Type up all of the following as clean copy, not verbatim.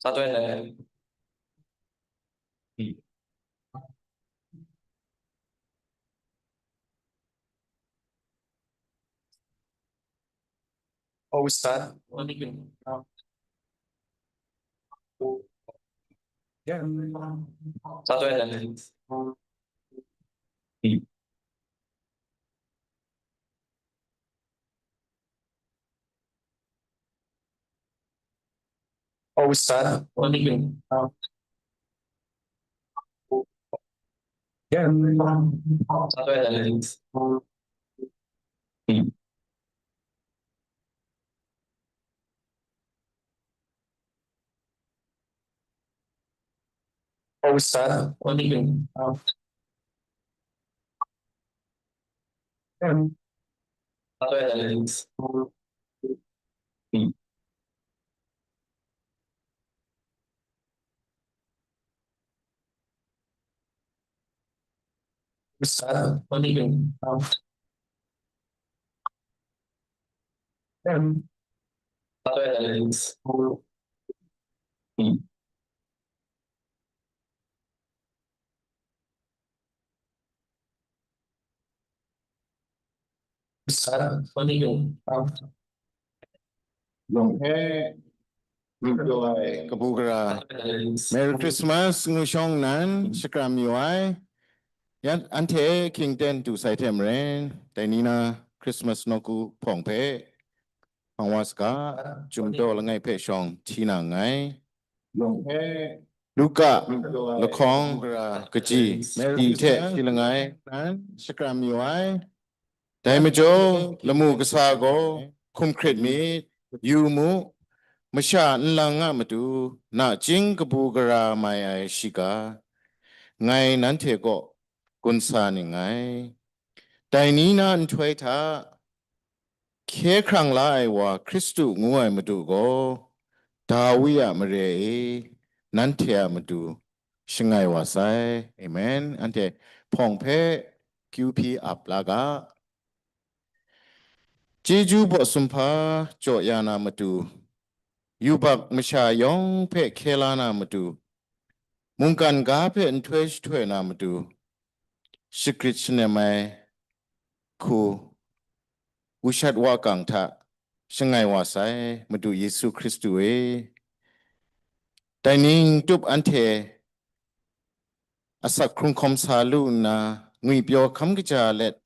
Satu yang Oh, Ustaz. Satu yang Oh, Ustaz. Satu yang Oh, Ustaz. Satu yang Ustaz. Satu yang Ustaz. Nhtoi kabugara Merry Christmas ngushong nan shkram yuai yan ante king ten tu sai tem ren tainina Christmas noku pongpe pangwaska jumdo langai pe shong china ngai luka lokong kaji di te silangai nan shkram yuai daimajo lamu kasago kumkrit mi yumu Masha nlanga matu na jing kabugara maya shika ngai nante go gunsa ni ngai dainina ntoi ta ke krang lai wa Christu nguai matu go dawiya mare nante matu shingai wa sai amen ante pongpe QP aplaga jeju bo sumpa jo yana matu Yubak Masha Yong Pe Kelana Madu Munkan Gape and Twish Twena Madu Secret Cinemai Ku Ushat Wakang Ta Shangai Wasai Madu Yesu Christu E Dining Tup Ante Asak Krunkom Salu Na Ngui Pyo Kamgija Let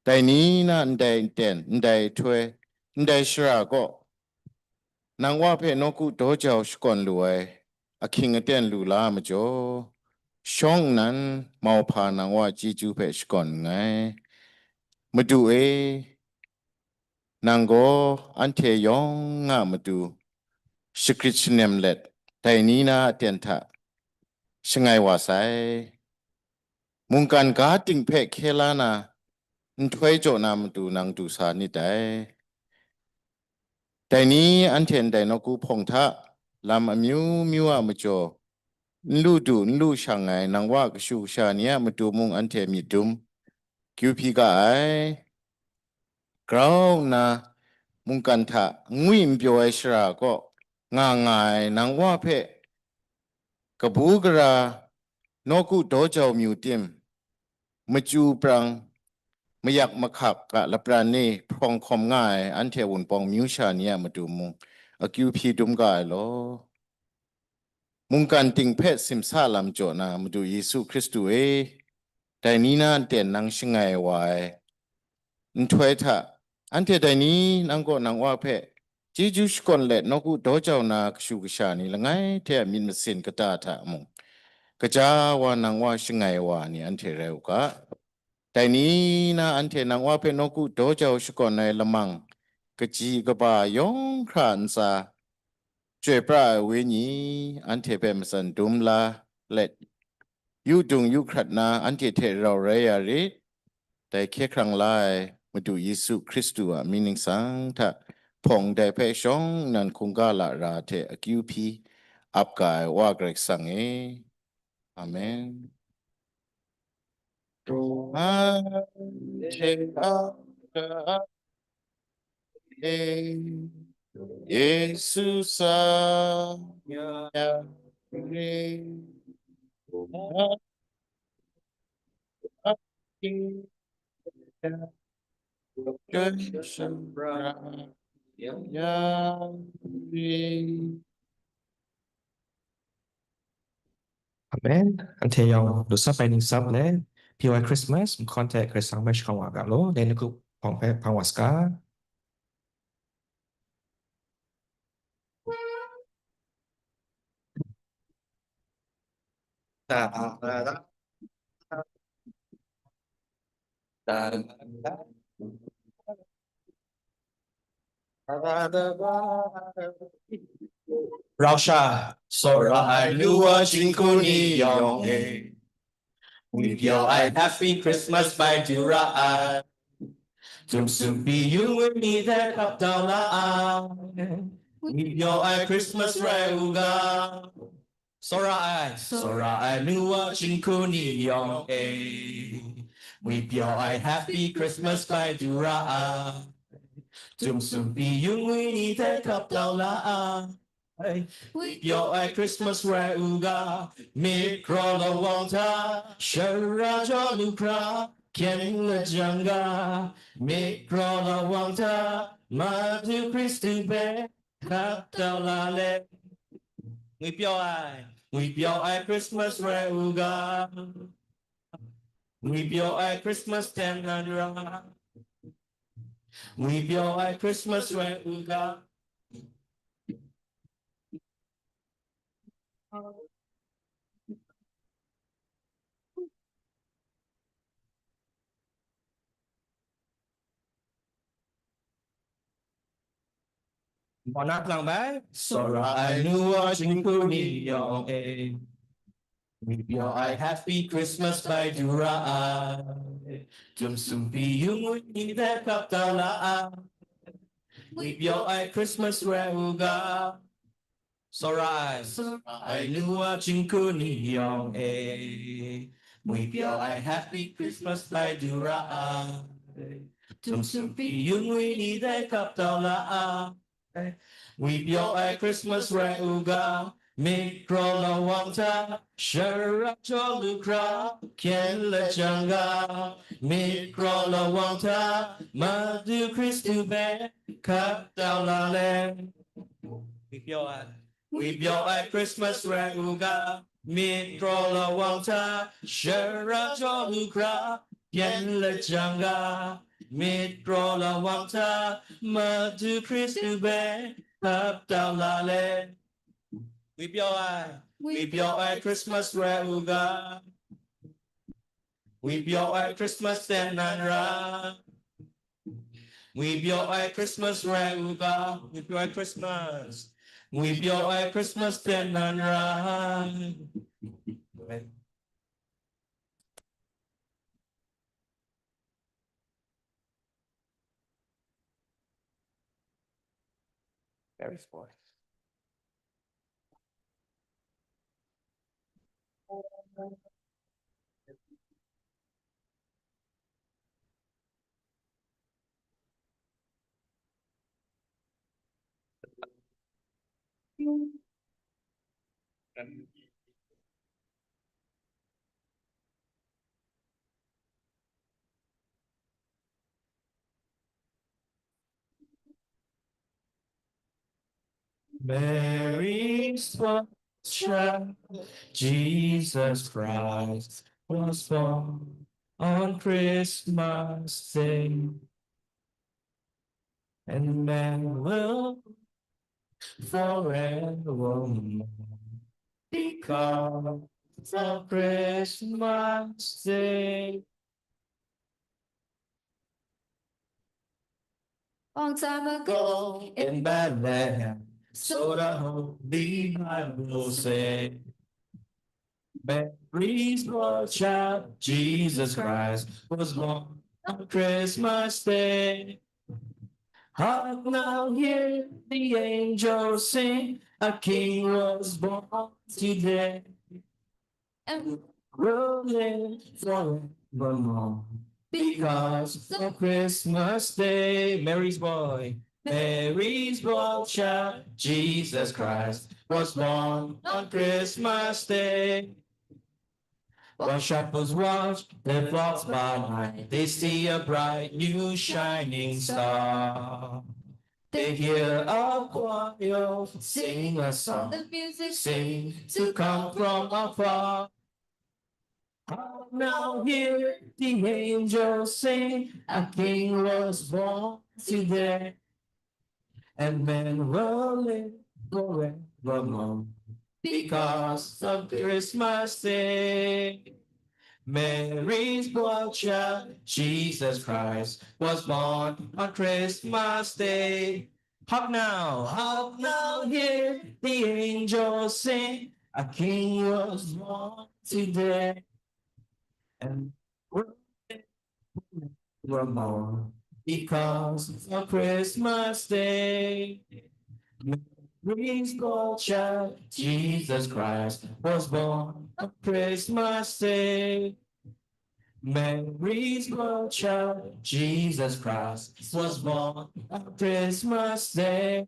Dinina Ndai Den Ndai Twe Ndai Shirago Nang Wape Noku Dojao Shkon Luai A king aten lula majo shong nan mau pa nang wa ji ju pe shkon ngai madu e nango ante yong nga madu shkritsnem let tainina atenta shngai wa sai mungkan ga ting pe khelana nthoi jo na madu nang du sa ni dai taini anten dai no ku phong tha lam amyu myu a majo Nlu du nlu shangai nang wa kshu sha nia matu mung ante mi dum QP ga ai grau na mung kan tha ngui mbyo ai shra ko nga ngai nang wa phe kabu gra noku do jaw myu tim mchu prang mayak makhak ka lapran ni phong khom ngai ante wun pong myu sha nia matu mung a QP dum ga lo Mungkan ting pet sim salam jo na madu Yesu Christu e dainina ten nang shingai wai ntoi tha ante daini nang go nang wa phe jeju shkon let noku dojao na kshu ksha ni langai the min masin kata tha mung kaja wa nang wa shingai wa ni ante reu ka dainina ante nang wa phe noku dojao shkon nai lamang kaji gaba yong kran sa Jue pra we ni ante pem san dum la let yu dung yu krat na ante te rao re ya re dai ke krang lai madu Yesu Christu a meaning sang ta pong dai pe shong nan kunga la ra te akyu pi ap kai wa grek sang e amen a che a e Yesus sayang Amen. Ante yong du sắp bay ning sắp lẽ. PY Christmas contact cái sáng mesh không gặp lố nên nó cũng phòng phép phòng waska. Da da da da da Rausha Sora I lua jinku ni yong e. With your I happy Christmas by Dura I. Tum sum be you and me that up down la. With your I Christmas rauga. Sora I lua jinku ni yong e. With your I happy Christmas by Dura I. Tum sum be you and me that up down la. With your Christmas rauga, mikrola wanta, sharaja lukra, kenla janga, mikrola wanta, madu Christu be, kaptalale. With your Christmas rauga, with your Christmas tenandra, with your Christmas rauga. Monat lang ba? Sora I knew watching Kuni Yong A. With your I happy Christmas by Dura. Jum sumpi yung ni da kaptala. With your I Christmas rauga. Sora I knew watching Kuni Yong A. With your I happy Christmas by Dura. Jum sumpi yung ni da kaptala. With your Christmas rauga, mikrola wanta, sharacho lukra, kenla janga, mikrola wanta, madu Christu be, kaptaulale. With your Christmas rauga, mikrola wanta, sharacho lukra, kenla janga. Mikrola wanta, madu Christu be, kaptaulale. With your Christmas rauga. With your Christmas tenanra. With your Christmas rauga. With your Christmas. With your Christmas tenanra. Very sport. Mary's child, Jesus Christ was born on Christmas Day, and man will forevermore because of Christmas Day. Long time ago, In Bethlehem, so the Holy Bible say, Mary's born child, Jesus Christ was born on Christmas Day. Hark now, hear the angels sing, a king was born today, and will live forevermore because of Christmas Day. Mary's boy. Mary's born child, Jesus Christ, was born on Christmas Day. While shepherds watch their flocks by night, they see a bright new shining star. They hear a choir sing a song, The music sing to come from afar. Now hear the angels sing, a king was born today, and men will live forevermore because of Christmas Day. Mary's born child, Jesus Christ, was born on Christmas Day. Hark now, hear the angels sing, a king was born today, and we're more because of Christmas Day. Mary's born child, Jesus Christ, was born on Christmas Day. Mary's born child, Jesus Christ, was born on Christmas Day.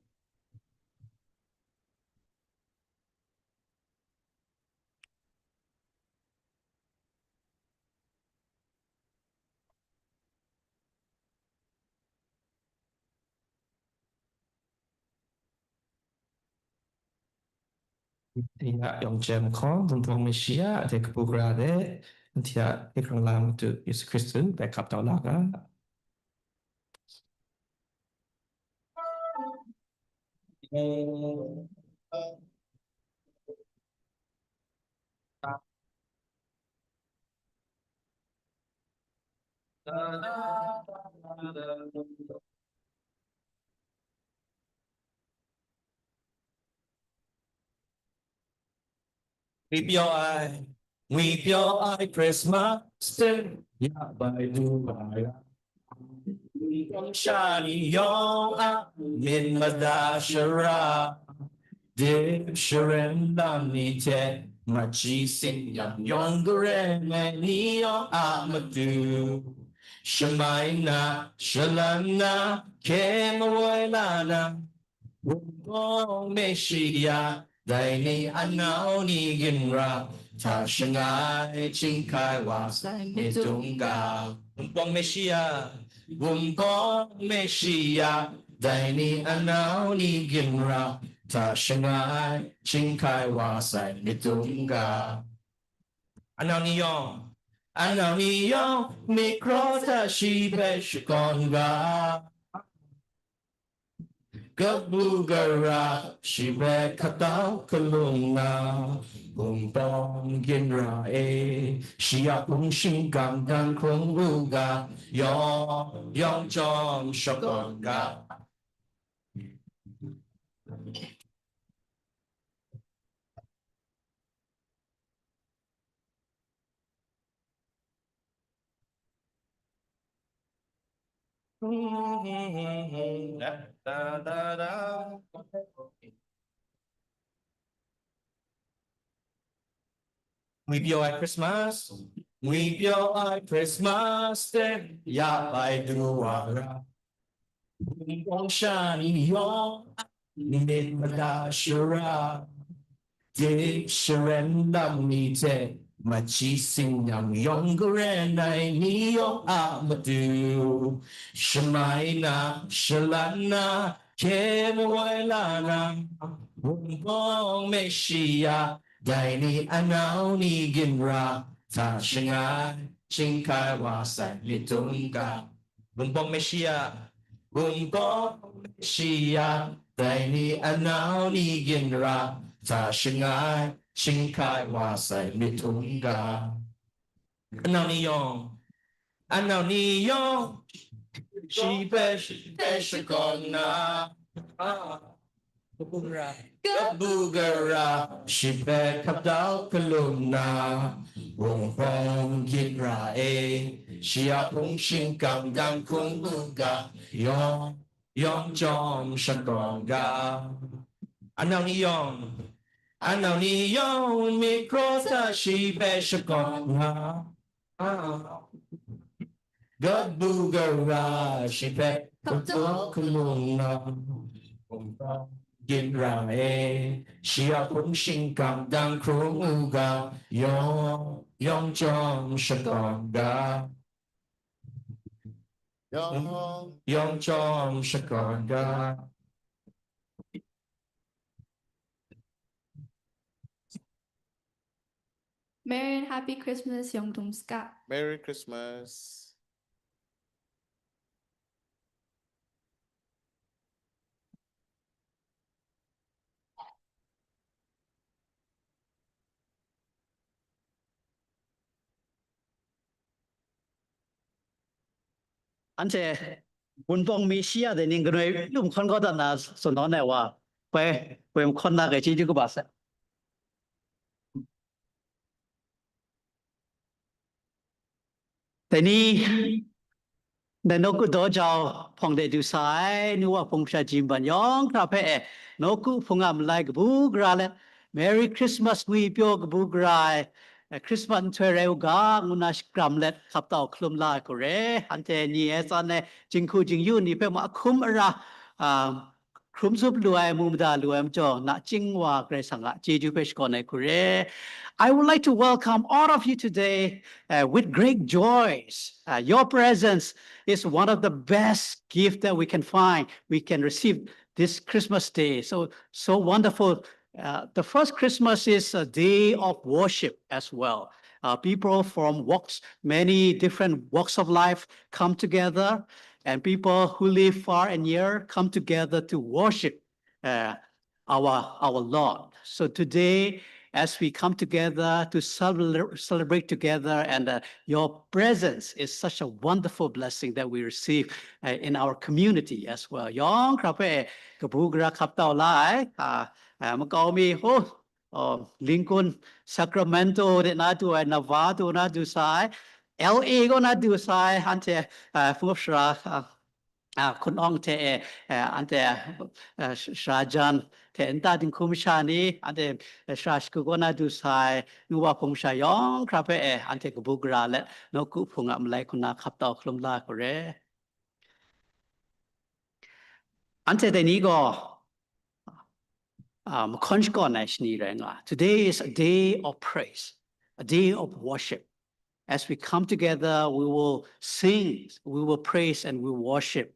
Tia yang jam kon tentang Mesia ada kebugrade tia ikrang lam tu Yesus Kristus backup tau laga. Weep your eye, Christmas Day. Ya bài du bài Trong shani yong a min madashara Dev Sharon Lamni Te Machi Sin Yang Yong Garen Ni Yong Amadu Shemaina Shalana Kemawailana Wong Meshia Dai Ni Anao Ni Ginra Ta Shanghai Ching Kai Wa Sai Ni Tunga Wong Meshia Wong Meshia Dai Ni Anao Ni Ginra Ta Shanghai Ching Kai Wa Sai Ni Tunga Anao Ni Yong Mikro Ta Shi Be Shikonga Gabugara Shibe Katao Kalunga Bumpong Ginra Shia Pung Shin Gang Gang Krung Buga Yong Chong Shokonga Weep your eye Christmas, weep your eye Christmas Day, ya by duara. Bong shani yong, mid madashara, deep sharon lamni te, machi sing yang yong grenai ni yong amadu, shemaina shalana, kemoilana, bong meshia. Dai ni anao ni ginra ta shanghai ching kai wa sai li tunga bumbong meshia dai ni anao ni ginra ta shanghai ching kai wa sai li tunga anao ni yong shi be shikona Gabugara Shibe Kapdao Kaluna Wong Pong Ginra Shia Pung Shin Gang Gang Kung Buga Yong Chong Shakonga Anao ni yong Mikro Ta Shibe Shakonga Gabugara Shibe Con gió con mùng nồng yên ra ê xia cũng sinh cảm đang khổ u ga yong trong sân còn ga yong trong sân còn ga. Merry and happy Christmas, Yong Tum Ska. Merry Christmas. Ante bunbong mi sia de ning gnoi lum khon ko da na so no ne wa pe khon na ge chi ju ko ba saแต่นี่ในนกุโดจาวพงเดดูสายนัวพงชาจิมบันยองครับเพ่นกุพงอำไลกบูกราเล Merry Christmas งุยเปียวกบูกรายคริสต์มาสช่วยเร็วกางุนัชกรัมเล็ดขับเต่าคลุมลายก็เรอันเทนี่เอซันเนจิงคูจิงยูนี่เพ่มาคุมระคลุมซุบรวยมุมดารวยมจ่อณจิงว่าเกรสังกะจีจูเพชกอนในกุเร I would like to welcome all of you today with great joys. Your presence is one of the best gifts that we can find, we can receive this Christmas day. So wonderful. The first Christmas is a day of worship as well. People from many different walks of life come together, and people who live far and near come together to worship our Lord. So today, as we come together to celebrate together, and your presence is such a wonderful blessing that we receive in our community as well. Yong krape kabugra kaptao lai makomi ho Lincoln Sacramento de na tu Nevada na du sai LA go na du sai hante fungshra คุณอ้องเทอันเตชาจันเทอันตาดิงคุมชานีอันเตชาสกุกนาดูไซนัวพงชายองครับอันเตกบุกราและนกุพงอำไลคุณนาขับต่อคลุมลาก็เรอันเตแต่นี้ก็มาคอนชก่อนในชนีแรงอ่ะ Today is a day of praise, a day of worship. As we come together, we will sing, we will praise, and we will worship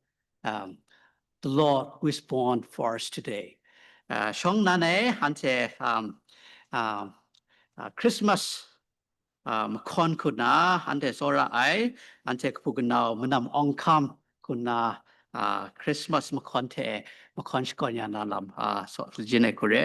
the Lord who is born for us today. ช่องนั้นอันเทคริสต์มาสมคอนคุณนาอันเทโซระไออันเทพูกันเอามันนำองคำคุณนาคริสต์มาสมคอนเทมคอนสกอนยานาลำสจินเอคุเร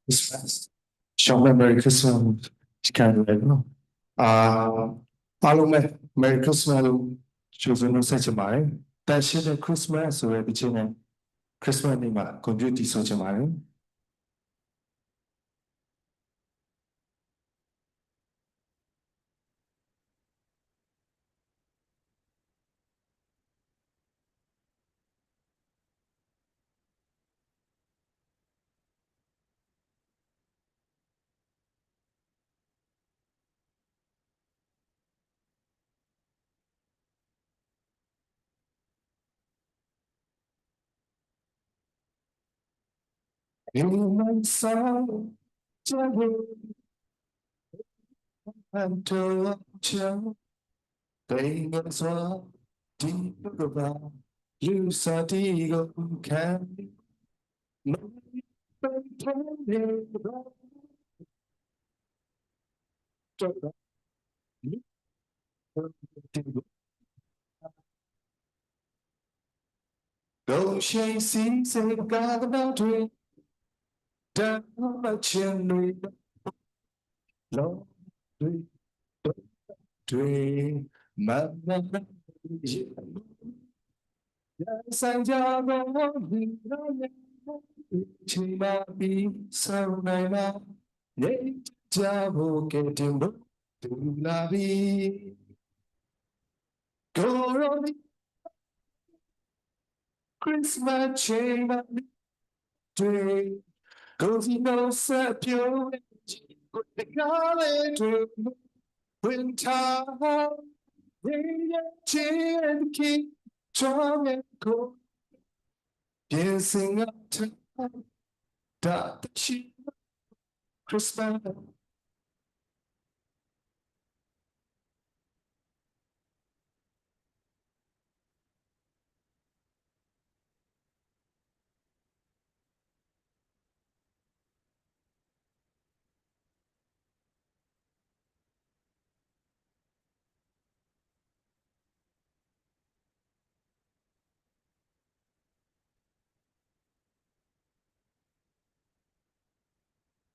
Christmas. Trong Merry Christmas kind of no. Follow me Merry Christmas children of such a mind. That shit Christmas so every children Christmas name community such a mind. Human soul, and to chill, they as well, deep about you saw the eagle can go chasing, say God about it. Down my chimney, long dream, mama, sang ra đó vì nó chỉ mà bị sau này mà nhảy cha vô kề trường bước từ là vì go rồi Christmas chain mà dream cause you know set your energy with the golden dream winter and king strong and cold dancing up to the sheep Christmas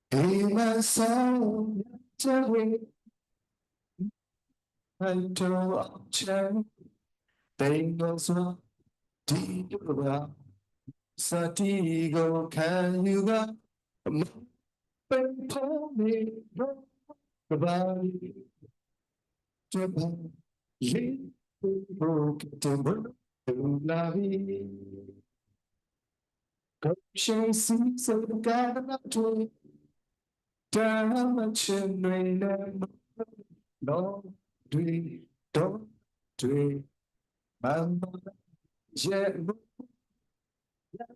Hey, my soul, away. I don't change. They know so deep around. Satigo, can you go? For me, goodbye. Japan, leave broken timber to la vie. Go chasing so the guy not to down my chimney, no, don't dream, mama, yeah,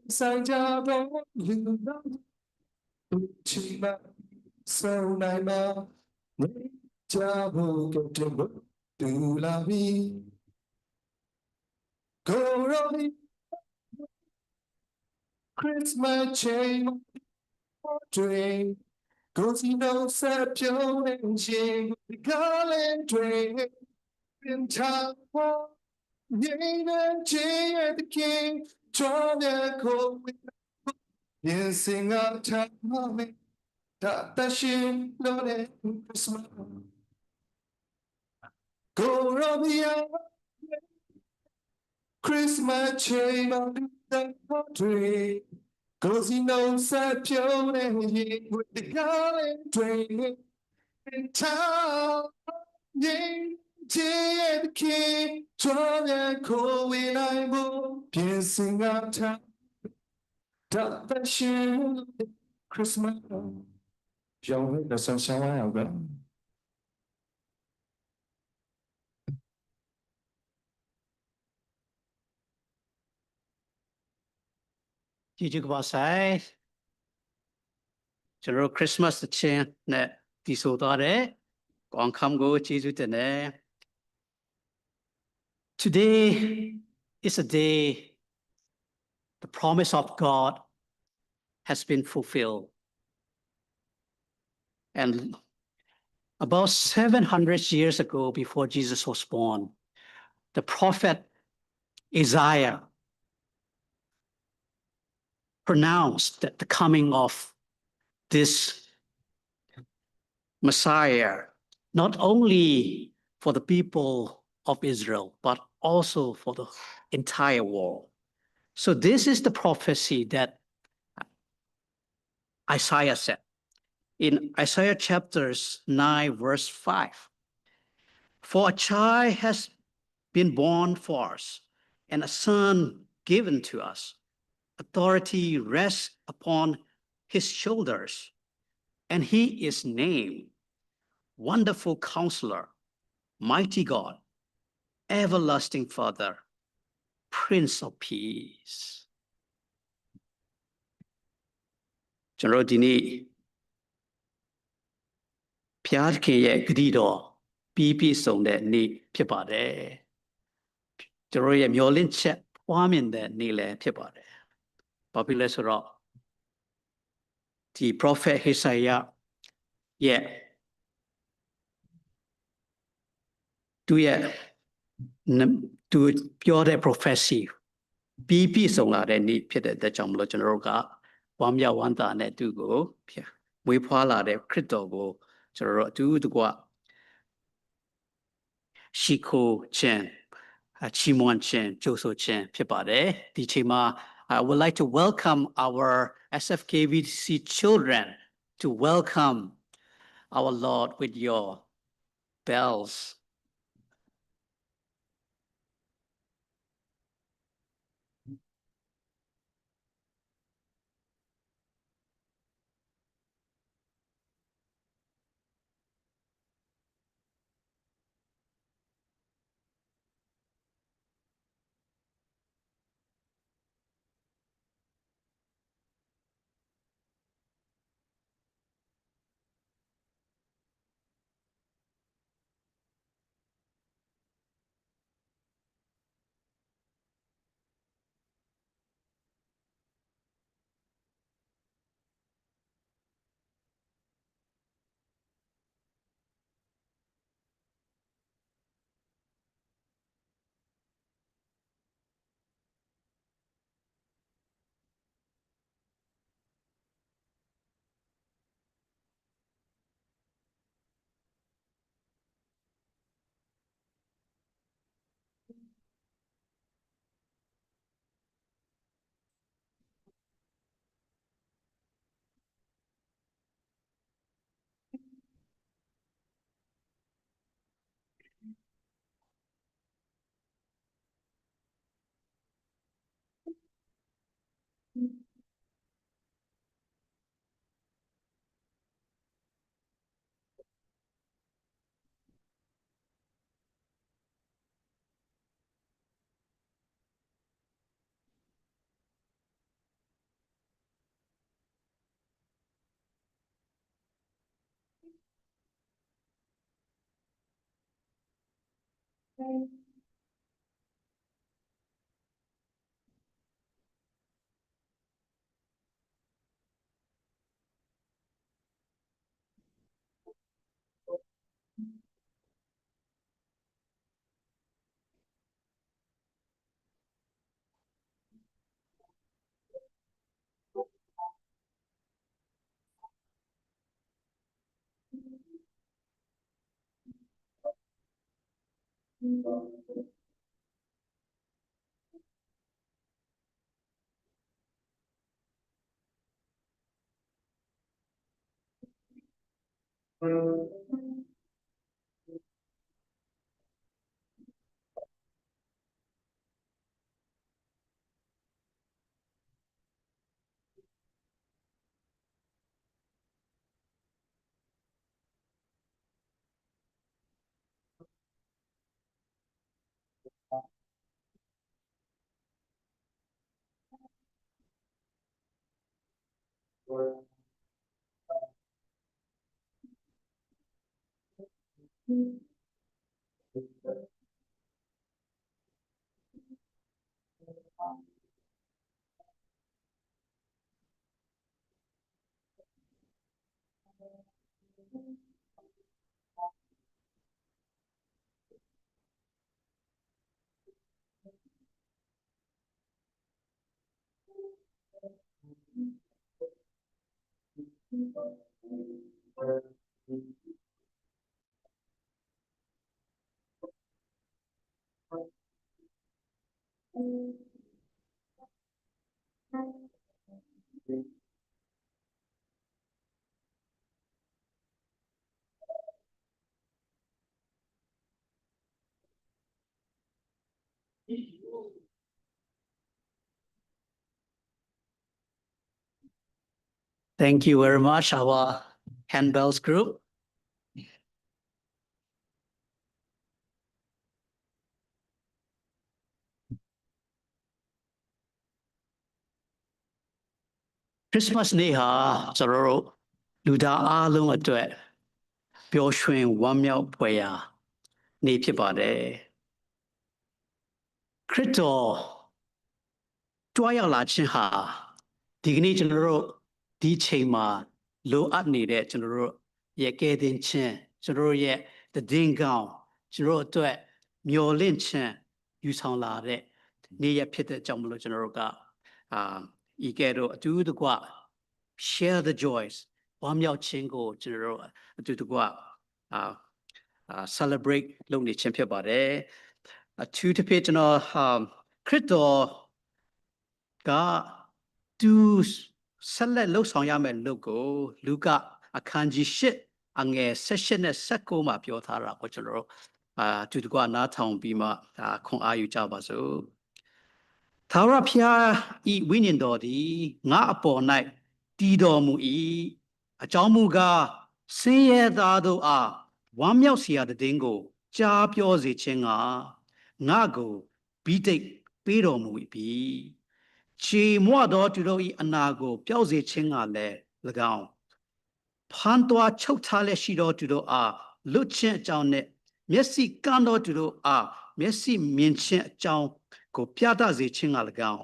sang ra đó lưu đó chỉ mà sau này mà mấy cha vô cầu trên bước từ la vi go rồi Christmas chain dream cause you know set your energy with the golden dream in time những anh chỉ ở the king cho nhà cô yên sinh ở thang mình đã ta xin lo đến Christmas go Romeo Christmas chain on the country cause you know set your energy with the golden dream in town những chỉ ở the king cho nhà cô vì ai muốn yên sinh ở thang đã ta xin lo đến Christmas Joe, that's so sound out, Chị chúc bà saiကျွန်တော် Christmas တခြင်းနဲ့ဒီဆိုသွားတယ်။ကောင်းခမ်ကိုကျေးဇူးတင်တယ် Today is a day the promise of God has been fulfilled. And about 700 years ago, before Jesus was born, the prophet Isaiah pronounced that the coming of this Messiah, not only for the people of Israel, but also for the entire world. So this is the prophecy that Isaiah said. In Isaiah chapters 9, verse 5, for a child has been born for us, and a son given to us. Authority rests upon his shoulders, and he is named Wonderful Counselor, Mighty God, Everlasting Father, Prince of Peace. ကျွန်တော်ဒီနေ့ဖျားခင်ရဲ့ဂရုတော်ပြီးပြည့်စုံတဲ့နေ့ဖြစ်ပါတယ်ကျွန်တော်ရဲ့မျှော်လင့်ချက်ပွားမြင်တဲ့နေ့လည်းဖြစ်ပါတယ်ဘာဖြစ်လဲဆိုတော့ဒီ prophet Isaiah ရဲ့သူပြောတဲ့ prophecy ပြီးပြည့်စုံလာတဲ့နေ့ဖြစ်တဲ့အတွက်ကြောင့်မလို့ကျွန်တော်တို့က ဝမ်းမြောက်ဝမ်းသာနဲ့သူကိုမွေးဖွားလာတဲ့ခရစ်တော်ကိုကျွန်တော်တို့အတူတကွရှိခိုးခြင်းချီးမွမ်းခြင်းကြိုဆိုခြင်းဖြစ်ပါတယ်ဒီချိန်မှာ I would like to welcome our SFKBC children to welcome our Lord with your bells. Thank you very much, our handbells group. Christmas နေ့ဟာကျွန်တော်တို့လူသားအားလုံးအတွက်ပျော်ရွှင်ဝမ်းမြောက်ဖွယ်ရာနေ့ဖြစ်ပါတယ်ခရစ်တော်ကြွားရောက်လာခြင်းဟာဒီကနေ့ကျွန်တော်တို့ဒီချိန်မှာလိုအပ်နေတဲ့ကျွန်တော်တို့ရဲ့ကယ်တင်ခြင်းကျွန်တော်တို့ရဲ့တည်င်းကောင်းကျွန်တော်တို့အတွက်မျှော်လင့်ခြင်းယူဆောင်လာတဲ့နေ့ရက်ဖြစ်တဲ့ကြောင့်မလို့ကျွန်တော်တို့ကဤကဲ့သို့အတူတကွ share the joys ဝမ်းမြောက်ခြင်းကိုကျွန်တော်တို့အတူတကွcelebrate လုပ်နေခြင်းဖြစ်ပါတယ်အထူးသဖြင့်ကျွန်တော်ခရစ်တော်ကသူဆက်လက်လှုပ်ဆောင်ရမယ့်လုပ်ကိုလူကအခန်းကြီး8အငယ်16နဲ့19မှာပြောထားတာကိုကျွန်တော်တို့အတူတကွနားထောင်ပြီးမှခွန်အားယူကြပါစို့ထာဝရဘုရားဤဝိညာဉ်တော်သည်ငါအပေါ်၌တည်တော်မူ၏အကြောင်းမူကားဆင်းရဲသားတို့အားဝမ်းမြောက်เสียတဲ့တင်းကိုကြားပြောစေခြင်းကငါကိုဘိသိက်ပေးတော်မူပြီခြေမွသောသူတို့၏အနာကိုပျောက်စေခြင်းကလည်း၎င်းဖန်တော်ချုပ်ထားလက်ရှိတော်သူတို့အားလွတ်ခြင်းအကြောင်းနဲ့မျက်စိကန်းတော်သူတို့အားမျက်စိမြင်ခြင်းအကြောင်းကိုပြသစေခြင်းက၎င်း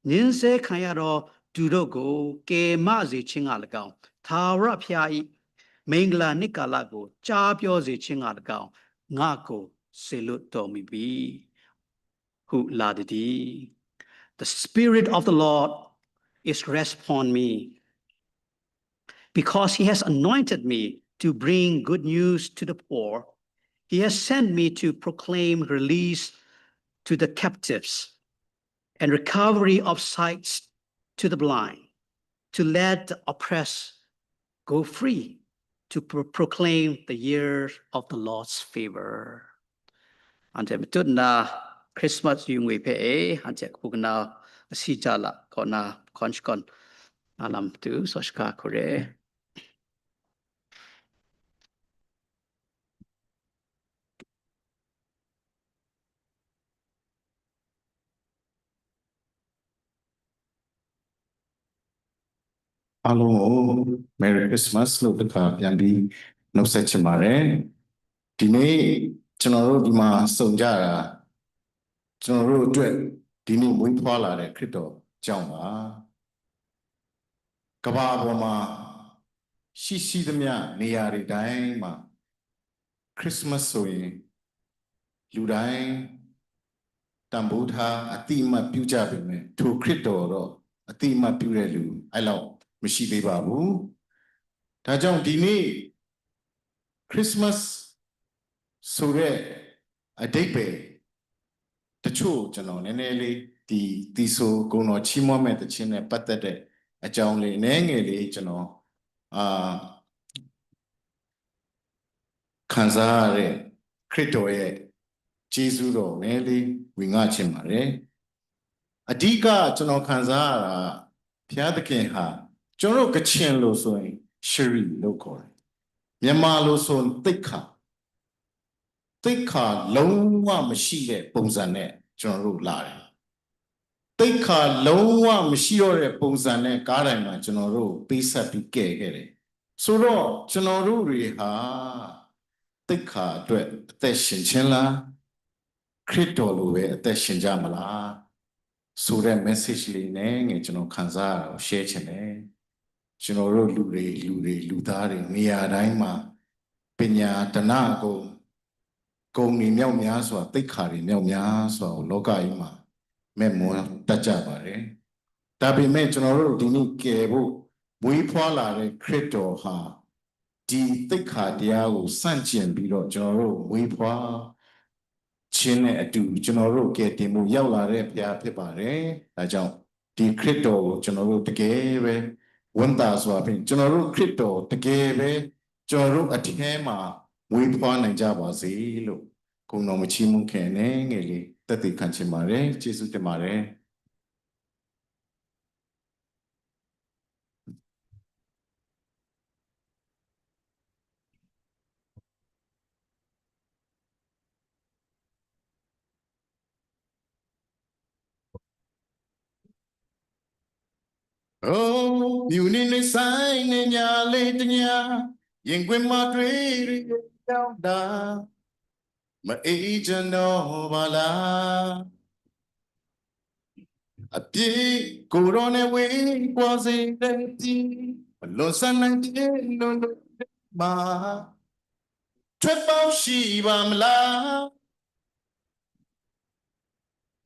ညင်းဆဲခံရသောသူတို့ကိုကယ်မစေခြင်းက၎င်းသာဝရဖျား၏မင်္ဂလာနိကာလကိုကြားပြောစေခြင်းက၎င်းငါကိုစေလွတ်တော်မူပြီဟုလာသည် The Spirit of the Lord is rest upon me because he has anointed me to bring good news to the poor. He has sent me to proclaim release to the captives and recovery of sight to the blind, to let the oppressed go free, to proclaim the year of the Lord's favor. Ante metudna Christmas yung wepe ante kugna sijala kona konskon alam tu soska kore. Hello, Merry Christmas လို့တခါပြန်ပြီးနှုတ်ဆက်ချင်ပါတယ်ဒီနေ့ကျွန်တော်တို့ဒီမှာစုံကြတာကျွန်တော်တို့အတွက်ဒီနေ့မွေးဖွားလာတဲ့ခရစ်တော်ကြောင့်ပါကမ္ဘာပေါ်မှာရှိသမျှနေရာတွေတိုင်းမှာခရစ်စမတ်ဆိုရင်လူတိုင်းတန်ဖိုးထားအတိအမှတ်ပြုကြပေမဲ့ထိုခရစ်တော်တော့အတိအမှတ်ပြုတဲ့လူအဲ့လောက်မရှိသေးပါဘူးဒါကြောင့်ဒီနေ့ခရစ်စမတ်ဆိုတဲ့အဓိပ္ပာယ်တချို့ကျွန်တော်နည်းနည်းလေးဒီဆိုဂုဏ်တော်ချီးမွမ်းမဲ့တခြင်းနဲ့ပတ်သက်တဲ့အကြောင်းလေးနည်းငယ်လေးကျွန်တော်ခံစားရတဲ့ခရစ်တော်ရဲ့ကျေးဇူးတော်နည်းလေးဝင်ငှချင်ပါတယ်အဓိကကျွန်တော်ခံစားရတာဘုရားသခင်ဟာကျွန်တော်ကချင်လို့ဆိုရင်ရှရီလို့ခေါ်တယ်မြန်မာလို့ဆိုရင်သိက္ခာလုံးဝမရှိတဲ့ပုံစံနဲ့ကျွန်တော်တို့လာတယ်သိက္ခာလုံးဝမရှိတော့တဲ့ပုံစံနဲ့ကားတိုင်းမှာကျွန်တော်တို့ပေးဆက်ပြီးကဲခဲ့တယ်ဆိုတော့ကျွန်တော်တို့တွေဟာသိက္ခာအတွက်အသက်ရှင်ခြင်းလားခရစ်တော်လိုပဲအသက်ရှင်ကြမလားဆိုတဲ့ message လေးနဲ့ငယ်ကျွန်တော်ခံစားရအောင် share ချင်တယ်ကျွန်တော်တို့လူသားတွေနေရာတိုင်းမှာပညာတဏကိုဂုဏ်တွေမြောက်များစွာသိက္ခာတွေမြောက်များစွာလောကကြီးမှာမဲ့မွန်းတတ်ကြပါတယ်ဒါပေမဲ့ကျွန်တော်တို့ဒီနေ့ကယ်ဖို့မွေးဖွားလာတဲ့ခရစ်တော်ဟာဒီသိက္ခာတရားကိုစန့်ကျင်ပြီးတော့ကျွန်တော်တို့မွေးဖွားခြင်းနဲ့အတူကျွန်တော်တို့ကယ်တင်မှုရောက်လာတဲ့ဘုရားဖြစ်ပါတယ်ဒါကြောင့်ဒီခရစ်တော်ကိုကျွန်တော်တို့တကယ်ပဲဝန်တာစွာဖြင့်ကျွန်တော်တို့ခရစ်တော်တကယ်ပဲကျွန်တော်တို့အထက်မှာမွေးဖွားနိုင်ကြပါစေလို့ကိုယ်တော်မချီးမွမ်းခင်နဲ့ငယ်လေးတက်တည်ခံချင်ပါတယ်ကျေးဇူးတင်ပါတယ်Oh, you need a sign in your lady, young when my dream down down. My agent no bala. A big good on a way was a empty. But lost and no ma. Triple she bamla.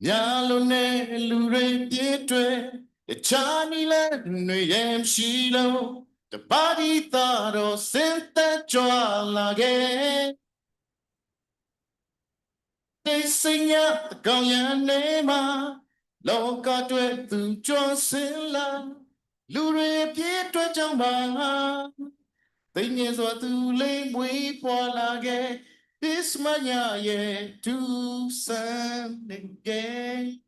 Yalone lure didre. Johnny let me am shilo, the body thought of sent that joy again. They sing out the Goyan name, Loka to the Johnson, Lure Pietro Jamba. Thing is what to lay way for lage, this mania ye to send again.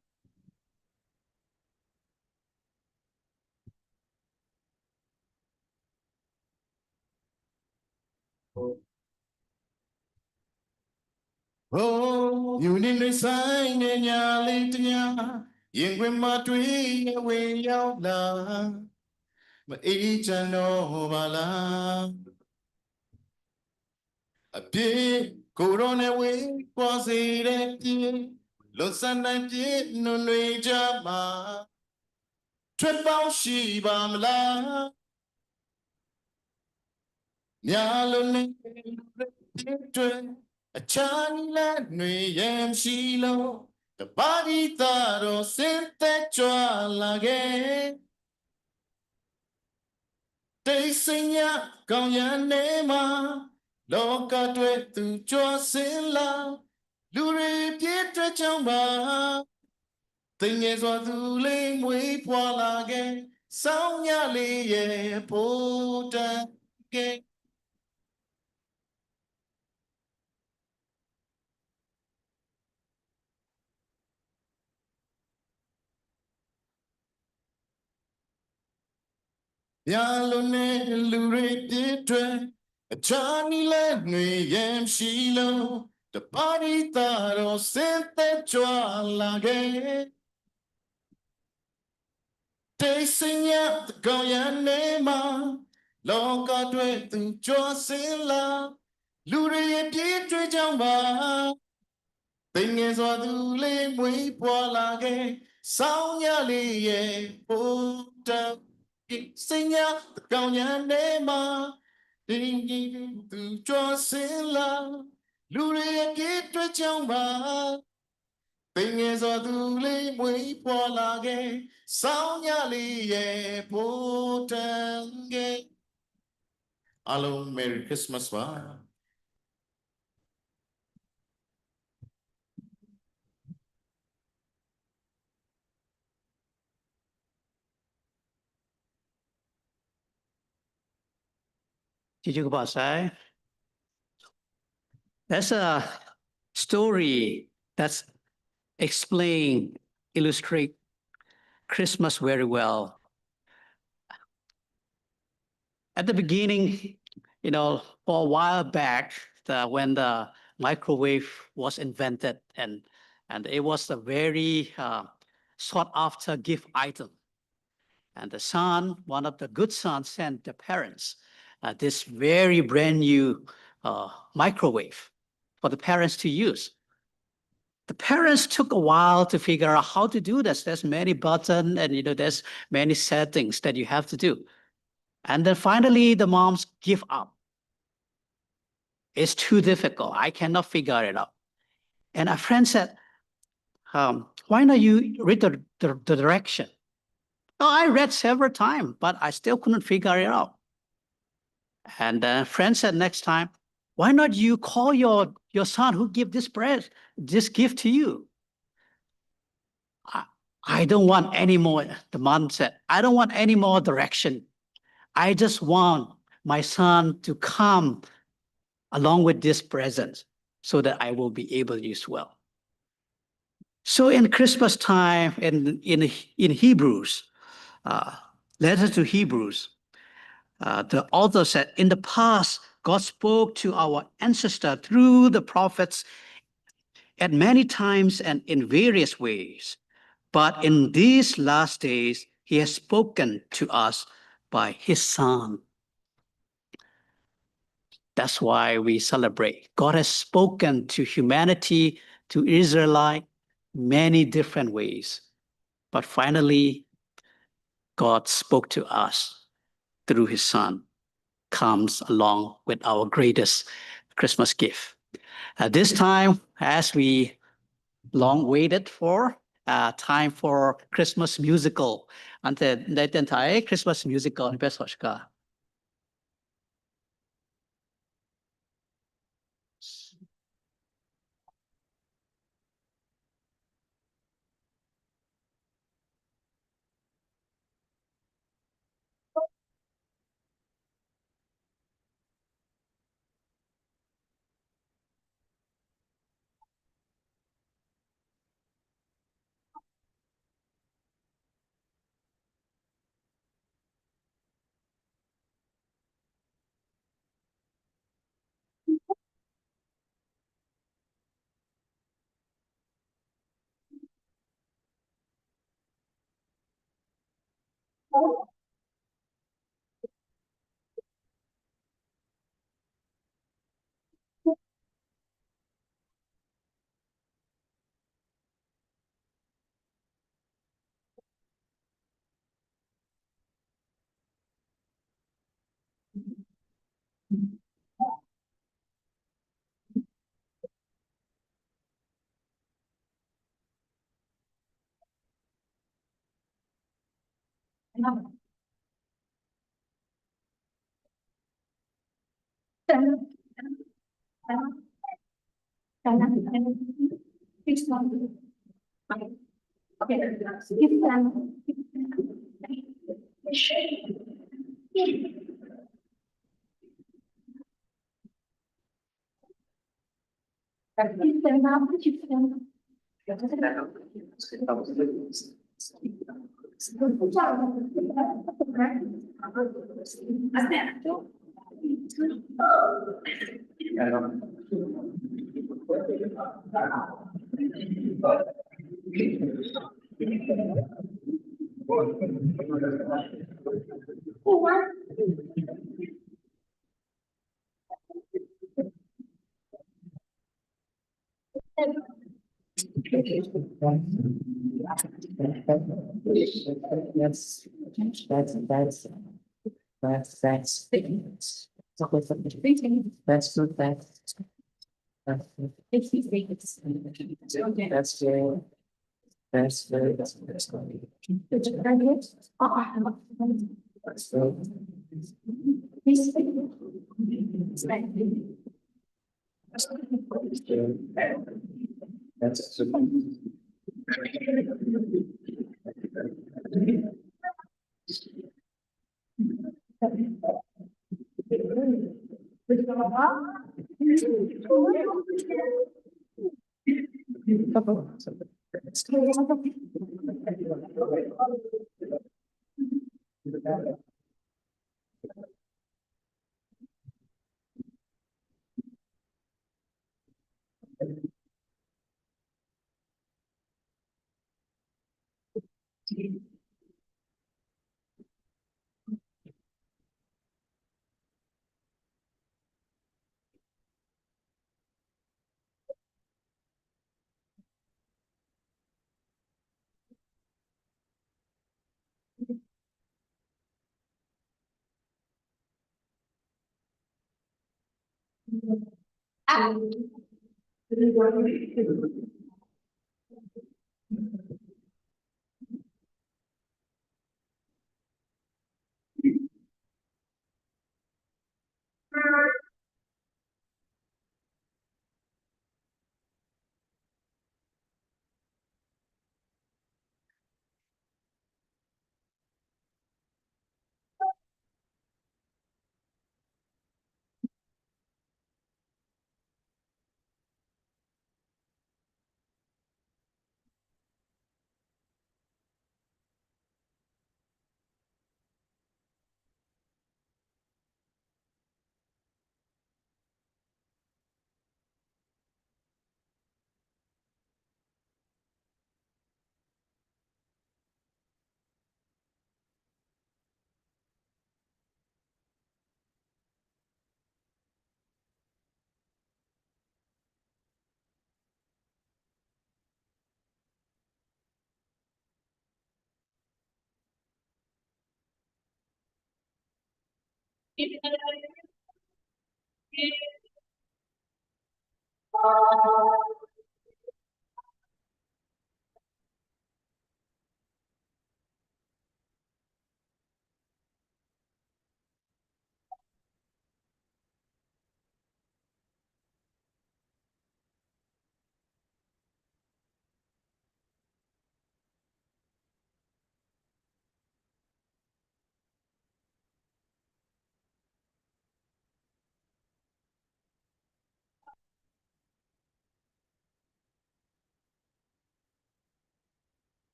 Oh, you need to sign in your litania, in when my tree away out love, but each and over a pie, corona way, was it a pie, Los Angeles, no way, Jama, Trepal Shiba, la, Nyalone, a China, Nuyam Shilo, the body thought of sent that joy again. They sing ya, con ya nema, loca tu cho sin la, lure pietra chamba, tình nghe doa tu lên mũi qua la ghe, sao nhà li ye po tra ghe. Ya lo ne lure pietra, Johnny let me yam shilo, the body thought of sent that joa la ghe. They sing out the Goyan name, Loka to Johnson la, Lure Pietro Jamba. Thing is what to live we poilage, Sound Yali ye, Puta, sing out the Goyan name, Ding to Johnson la, Lure Pietro Jamba. Tình nghe gió tu lý mũi qua là ghê, sao nhà li ye bố trang ghê. Alo, Merry Christmas ba. Did you go say? That's a story that's illustrate Christmas very well. At the beginning, for a while back, when the microwave was invented, and it was a very sought after gift item. And the son, one of the good sons, sent the parents this very brand new microwave for the parents to use. The parents took a while to figure out how to do this. There's many buttons and there's many settings that you have to do. And then finally, the moms give up. It's too difficult. I cannot figure it out. And a friend said, why not you read the direction? Oh, I read several times, but I still couldn't figure it out. And a friend said next time, why not you call your son who give this gift to you? I don't want any more, the mom said, I don't want any more direction. I just want my son to come along with this present so that I will be able to use well. So in Christmas time, in Hebrews, letter to Hebrews, the author said, in the past, God spoke to our ancestor through the prophets at many times and in various ways. But in these last days, he has spoken to us by his son. That's why we celebrate. God has spoken to humanity, to Israelite, many different ways. But finally, God spoke to us through his son, comes along with our greatest Christmas gift. At this time, as we long waited for, time for Christmas musical. Ante the Thai Christmas musical best hoshka.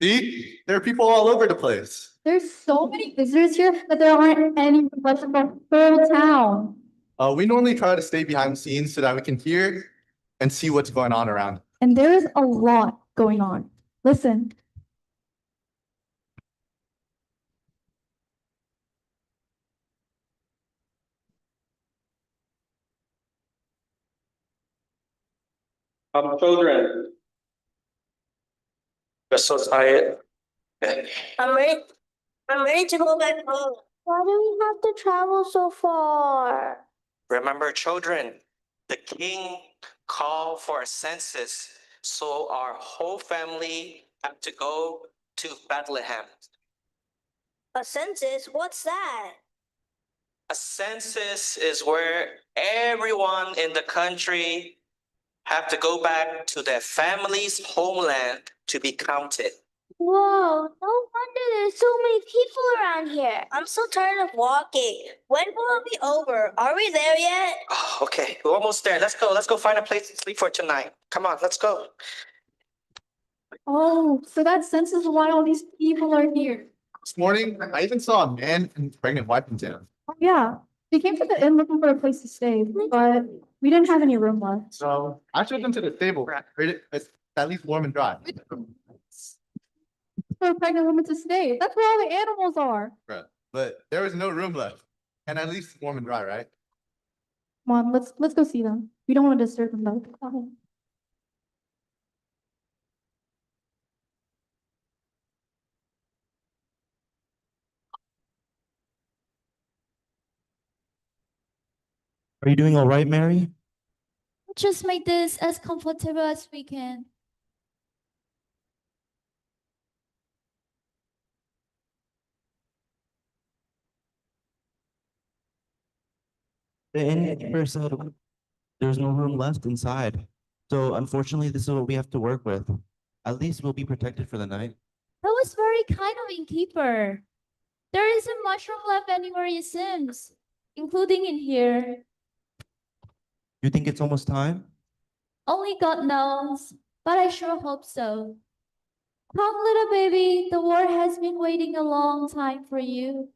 See, there are people all over the place. There's so many visitors here that there aren't any left in the whole town. We normally try to stay behind the scenes so that we can hear and see what's going on around. And there is a lot going on. Listen. Children. We're so tired. I'm ready to go back home. Why do we have to travel so far? Remember, children, the king called for a census, so our whole family have to go to Bethlehem. A census? What's that? A census is where everyone in the country have to go back to their family's homeland to be counted. Whoa, no wonder there's so many people around here. I'm so tired of walking. When will it be over? Are we there yet? Oh, okay, we're almost there. Let's go. Let's go find a place to sleep for tonight. Come on, let's go. Oh, so that sense is why all these people are here. This morning, I even saw a man and pregnant wife in town. Oh, yeah. We came to the inn looking for a place to stay, but we didn't have any room left. So I showed them to the stable. It's at least warm and dry. For a pregnant woman to stay. That's where all the animals are. Right. But there was no room left. And at least warm and dry, right? Come on, let's go see them. We don't want to disturb them though. Come on. Are you doing all right, Mary? Just make this as comfortable as we can. The innkeeper said there's no room left inside. So unfortunately, this is what we have to work with. At least we'll be protected for the night. That was very kind of innkeeper. There isn't much room left anywhere, it seems, including in here. You think it's almost time? Only God knows, but I sure hope so. Come, little baby, the war has been waiting a long time for you.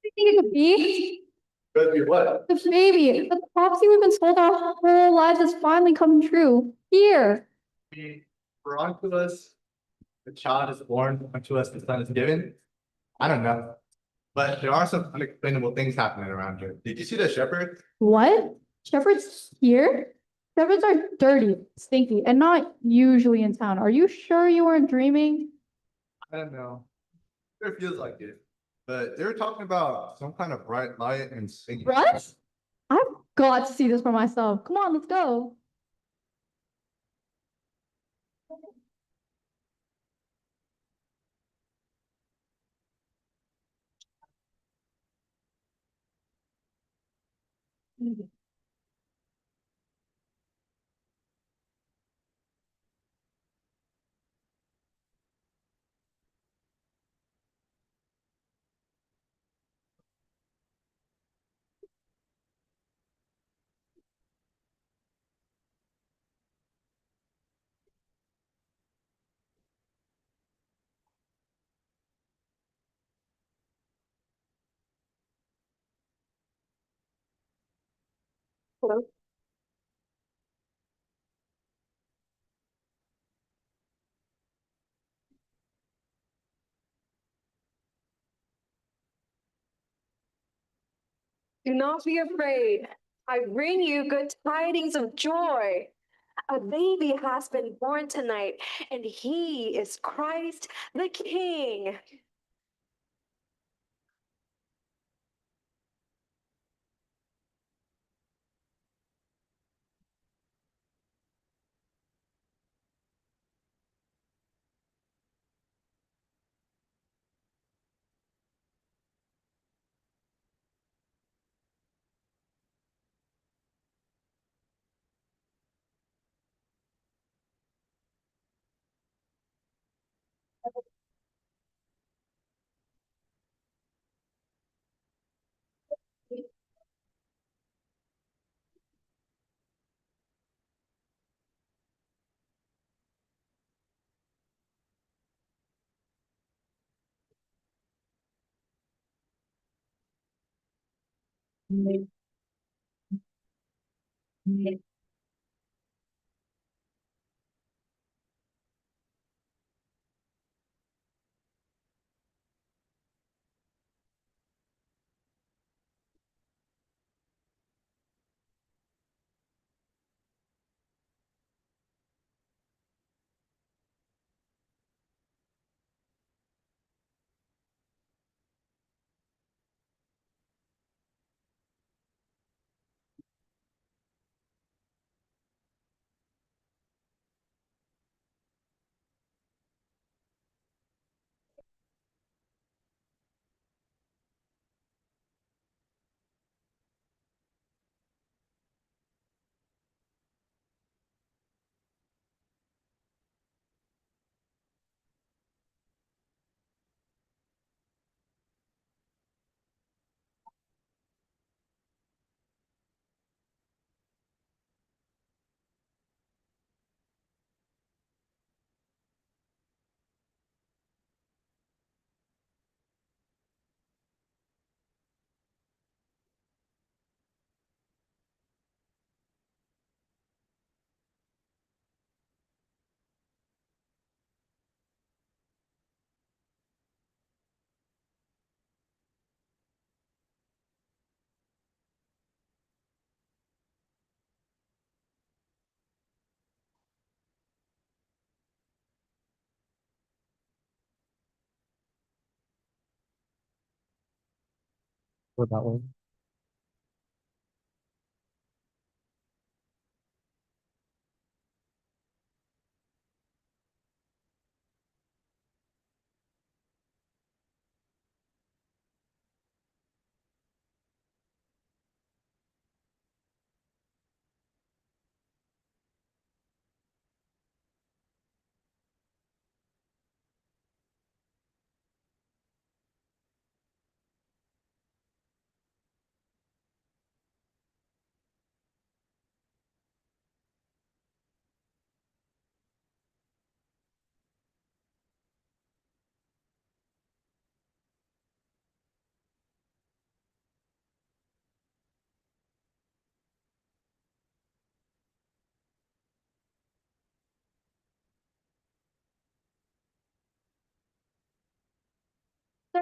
You think it could be? Could be what? The baby, the prophecy we've been told our whole lives is finally coming true. Here. For unto us, the child is born, unto us the son is given. I don't know. But there are some unexplainable things happening around here. Did you see the shepherd? What? Shepherds here? Shepherds are dirty, stinky, and not usually in town. Are you sure you weren't dreaming? I don't know. It feels like it. But they were talking about some kind of bright light and singing. What? I've got to see this for myself. Come on, let's go. Hello. Do not be afraid. I bring you good tidings of joy. A baby has been born tonight, and he is Christ the King. What that one?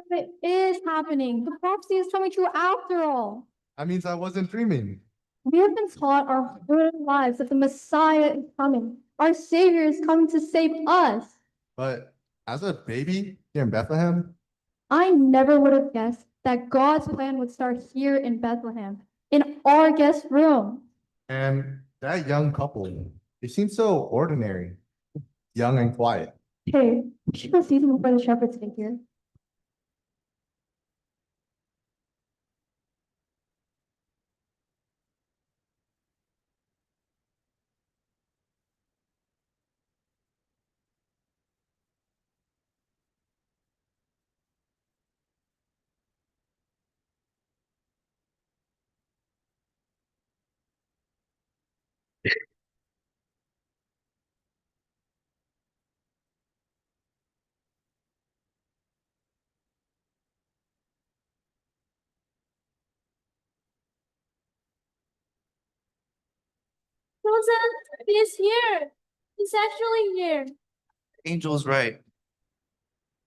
It is happening. The prophecy is coming true after all. That means I wasn't dreaming. We have been taught our whole lives that the Messiah is coming. Our Savior is coming to save us. But as a baby here in Bethlehem, I never would have guessed that God's plan would start here in Bethlehem, in our guest room. and that young couple, they seem so ordinary, young and quiet. Hey, we should go see them before the shepherds get here. Joseph, he's here. He's actually here. Angel's right.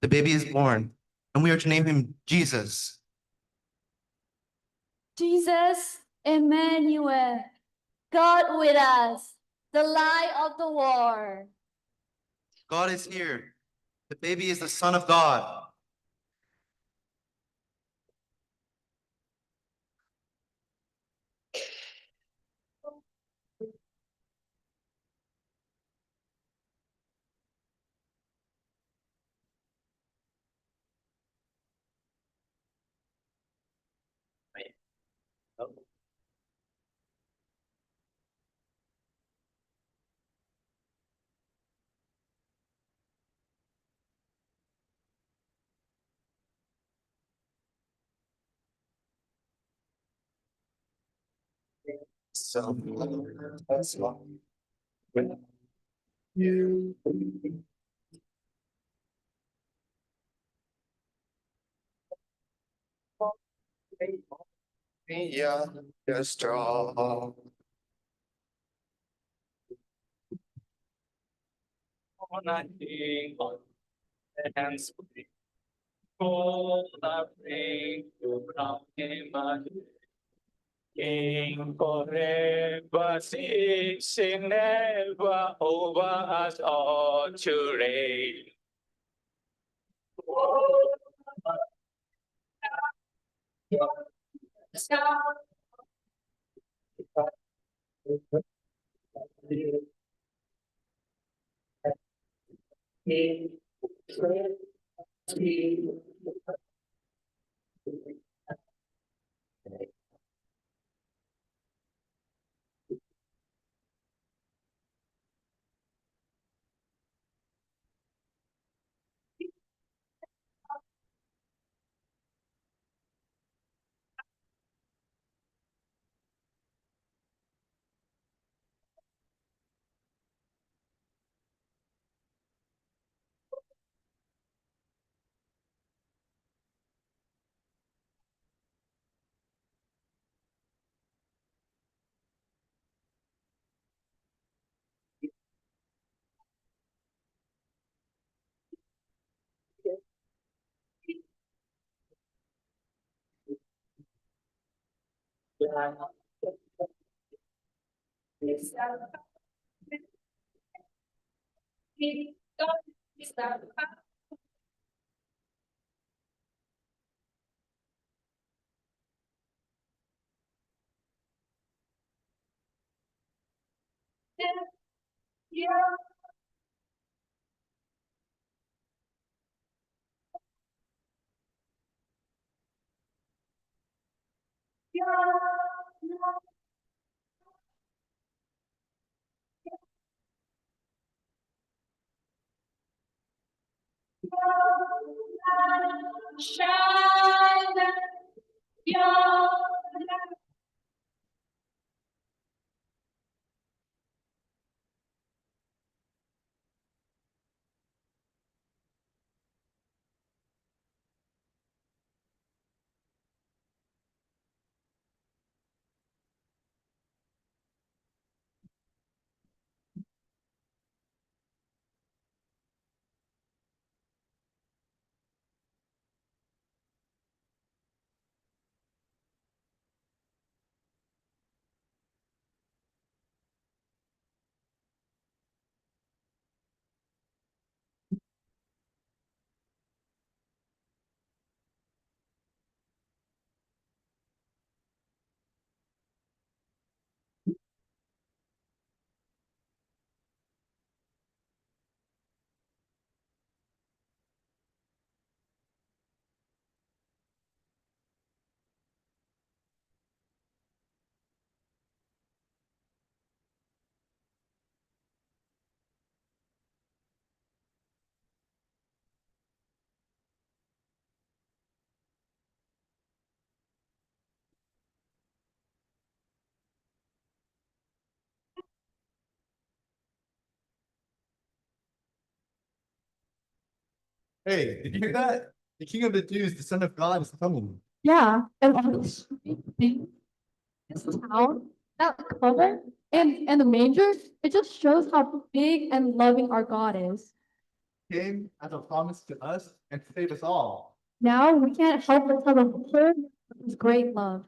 The baby is born, and we are to name him Jesus. Jesus, Emmanuel, God with us, the light of the world. God is here. The baby is the Son of God. So that's why when you young, you're strong. On a king on hands, gold I bring to crown him a king forever, sing never over us all to reign. Hey, did you hear that? The King of the Jews, the Son of God, is coming. Yeah, and on the street thing, this town, that cover, and the manger, it just shows how big and loving our God is. Came as a promise to us and to save us all. Now we can't help but tell the whole world of his great love.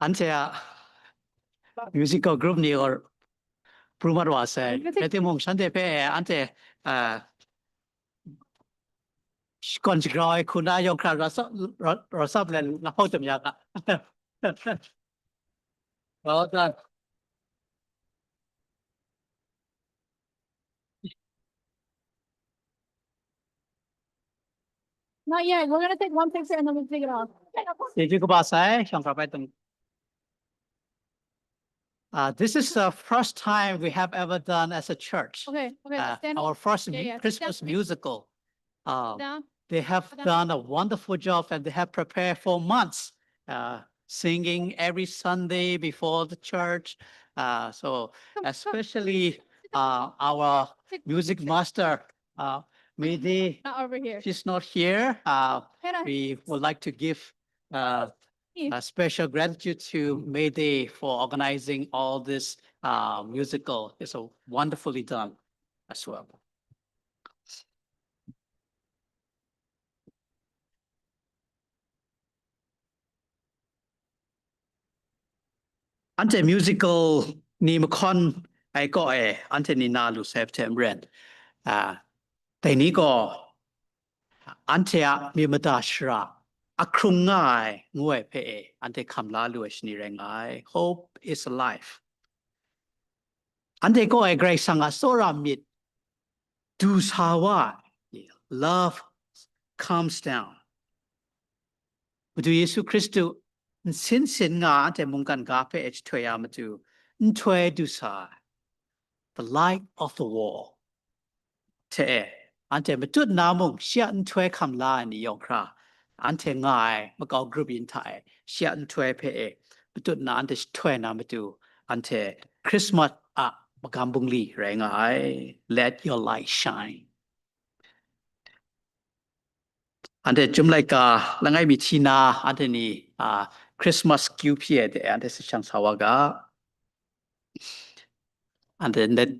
Ante musical group ni or Prumar was Ete mong sante pe ante konjgroi kuna yong kra rasap len na ho tum ya ka. Well done. Not yet. We're gonna take one picture and then we'll take it off. Did you go by this is the first time we have ever done as a church. Okay, stand Our first Yeah, Christmas stand. musical. down. They have Down. done a wonderful job and they have prepared for months, singing every Sunday before the church. So especially our music master, Mayday, Not over here. she's not here. Hannah. We would like to give a special gratitude to Mayday for organizing all this musical. It's so wonderfully done as well. Ante musical ni makon ai ko ante ni na lu Septemberแต่นี้ก็อันเทียมีมาตาชราอัครุงง่ายงวยเพออันเทคำลาลวยชนีแรงไอ hope is alive อันเทก็ไอเกรซังอาโซรามิดดูสาวา love comes down มาดูเยซูคริสต์สินสินงาอันเทมุงกันกาเพอถวยามาดูถวยดูสา the light of the world เทอันเทมาจุดน้ำมุงเชียนถวยคำลาในยองคราอันเทง่ายมาเกากรุ๊ปอินไทยเชียนถวยเพอมาจุดน้ำอันเทถวยน้ำมาดูอันเทคริสต์มาสอะมากำบุงลีแรงไอ let your light shine อันเทจุ่มไลกาละไงมีทีนาอันเทนี่คริสต์มาสคิวเพียเดอันเทสิชังสาวกาอันเทเน็ต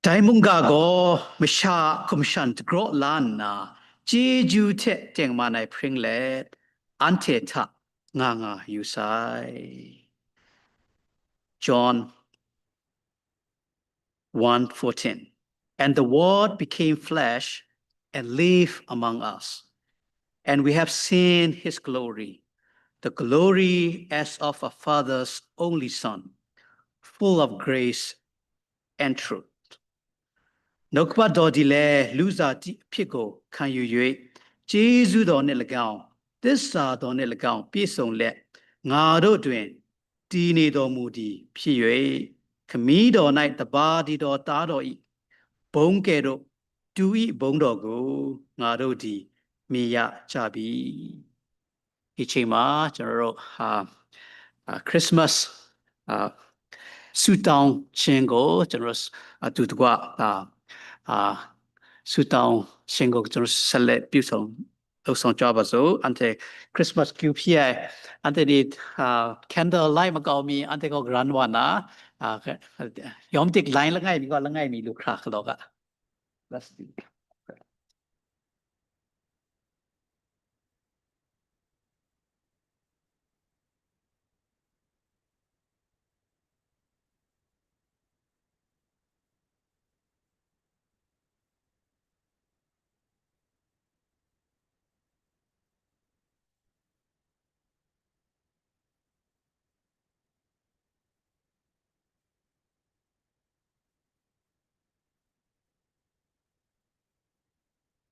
ใจมุงกาโกมิชาคุมชันตกรอลานนาเจจูเทเจงมาในพริงเลดอันเททะงางาอยู่ไซ John 1:14 and the word became flesh and lived among us and we have seen his glory the glory as of a father's only son full of grace and truth နှုတ်ကပတ်တော်ဒီလဲလူစားဖြစ်ကိုခံယူ၍ကျေးဇူးတော်နှင့်၎င်းသစ္စာတော်နှင့်၎င်းပြည့်စုံလက်ငါတို့တွင်တည်နေတော်မူသည်ဖြစ်၍ခမည်းတော်၌တပါးဒီတော်သားတော်ဤဘုံကဲ့သို့တူဤဘုံတော်ကိုငါတို့သည်မြင်ရကြပြီဒီချိန်မှာကျွန်တော်တို့ခရစ်စမတ်ဆူတောင်းခြင်းကိုကျွန်တော်အတူတကွဆူတောင်းခြင်းကိုကျွန်တော်ဆက်လက်ပြုဆောင်လုပ်ဆောင်ကြပါစို့အန်တေခရစ်စမတ်ကျူဖြစ်အန်တေဒီcandle light မကောင်းမီအန်တေကို grand one နာยอมติดไลน์ละไงมีก็ละไงมีลูกค้าเขาก็ let's see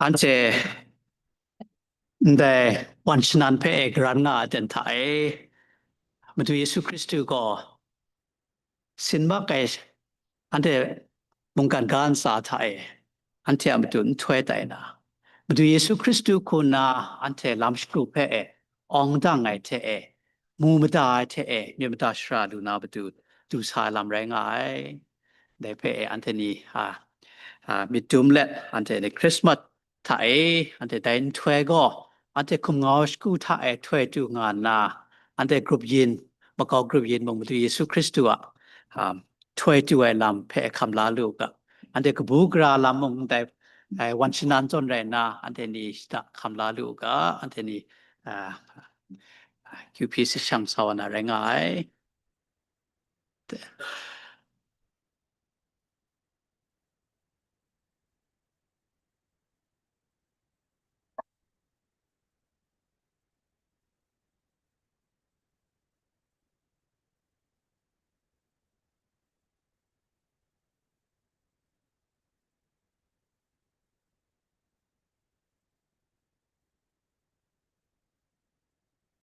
อันเจแต่วันฉนันพระเอกรันงาเดินไทยมาดูเยซูคริสต์ก็สินมาไกอันเดมุงการการสาไทยอันเทมาดูถวยไตนะมาดูเยซูคริสต์คุณนาอันเทลำสกุลพระเอกองดังไงเทมูมดาเทมีมดาชราดูนามาดูสายลำแรงไงได้พระเอกอันเทนี้มีจุ่มเล็ดอันเทในคริสต์มาสไทยอันเทได้ถวยก็อันเทคุมงอสกูไทยถวยดูงานนาอันเทกรุ๊ปยินมาก็กรุ๊ปยินมองมาดูเยซูคริสต์ถวยดูไอ้ลำเพคำลาลูกอันเทกบูกราลำมองแต่วันฉนันจนไรนาอันเทนี้คำลาลูกอันเทนี้ QP 是享受那人爱。